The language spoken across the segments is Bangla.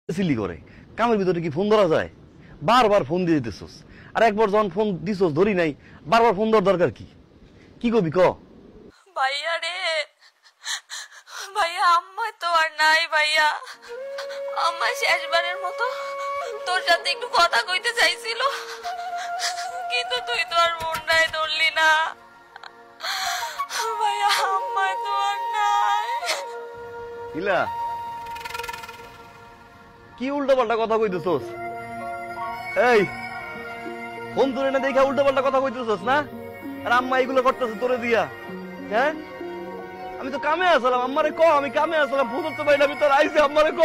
সিলি করে কামের ভিতরে কি ফোন ধরা যায়? বারবার ফোন দিয়ে দিতেছস, আর একবার যখন ফোন দিছস ধরি নাই, বারবার ফোন দেওয়ার দরকার কি? কি কবি ক? ভাইয়া রে, ভাইয়া আম্মা তো আর নাই। ভাইয়া আম্মা শেষবারের মতো তোর সাথে একটু কথা কইতে চাইছিল, কিন্তু তুই তো আর মনটাই ধরলি না। ভাইয়া আম্মা তো আর নাই। ইলা কি উল্টো পাল্টা কথা কইতেছস? এই ফোন ধরে না দেখা উল্টো পাল্টা কথা কইতেছস না? আর আম্মা এগুলো করতেছে তোরে দিয়া? হ্যাঁ, আমি তো কামে আসলাম, আম্মারে ক আমি কামে আসলাম, ফোন ধরতে পারি না, আমি তোর আইছি, আম্মারে ক,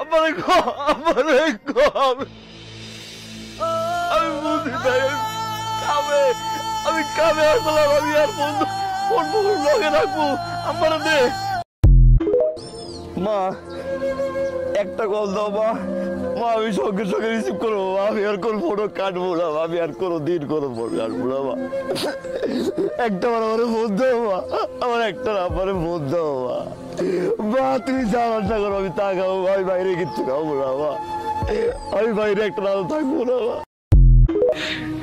আমারে ক, আমারে ক। আমি বুঝি নাই, আমি কামে আসলাম, আমি আর ফোন লগে রাখবো, আমারে দে। মা একটা কল দাও মা, মা আমি সঙ্গে সঙ্গে রিসিভ করবো, আমি আর কোন ফোটো কাটবো না, আমি আর কোনো দিন কোনো ফোন কাটবো না মা। একটা বার আমার ফোন দাও মা, আমার একটা নাম্বারে ফোন দাও মা। মা তুমি যা রান্না করো আমি তা খাবো, আমি বাইরে কিচ্ছু খাবো না মা, আমি বাইরে একটা রাত থাকবো না মা।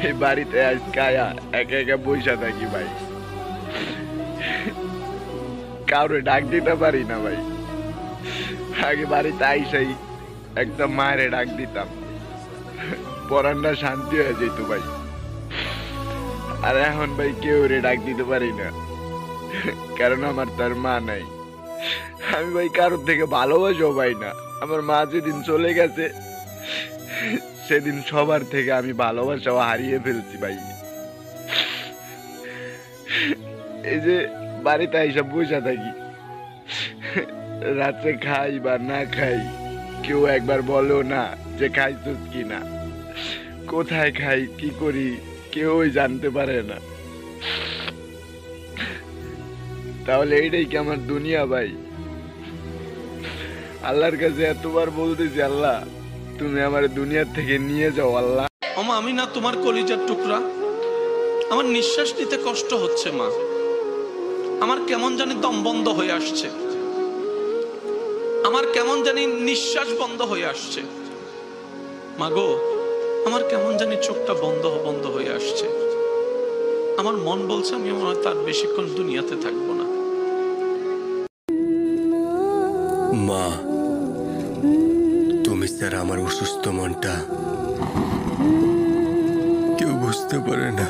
এই বাড়িতে আজ কায়া একা একা বসে থাকি ভাই, কাউরে ডাক দিতে পারি না ভাই। আগে বাড়িতে আইসাই একটা মায়ের ডাক দিতাম, পরানটা শান্তি হয়ে যেত ভাই। আর এখন ভাই কেউ রে ডাক দিতে পারি না, কারণ আমার তার মা নাই। আমি ভাই কারোর থেকে ভালোবাসাও পাই না। আমার মা যেদিন চলে গেছে সেদিন সবার থেকে আমি ভালোবাসাও হারিয়ে ফেলছি ভাই। এই যে বাড়িতে এইসব বসে থাকি, রাত্রে খাই বা না খাই কেউ একবার বলো না যে খাইছিস কি না, কোথায় খাই কি করি কেউই জানতে পারে না। তাহলে এইটাই কি আমার দুনিয়া ভাই? আল্লাহর কাছে এতবার বলতেছি, আল্লাহ তুমি আমার দুনিয়ার থেকে নিয়ে যাও আল্লাহ। আমা আমি না তোমার কলিজার টুকরা, আমার নিঃশ্বাস নিতে কষ্ট হচ্ছে মা, আমার কেমন জানি দম বন্ধ হয়ে আসছে, আমার কেমন জানি নিঃশ্বাস বন্ধ হয়ে আসছে মা গো, আমার কেমন জানি চোখটা বন্ধ হয়ে আসছে। আমার মন বলছে আমি তার বেশিক্ষণ দুনিয়াতে থাকবো না। মা তুমি স্যার আমার অসুস্থ মনটা কেউ বুঝতে পারে না।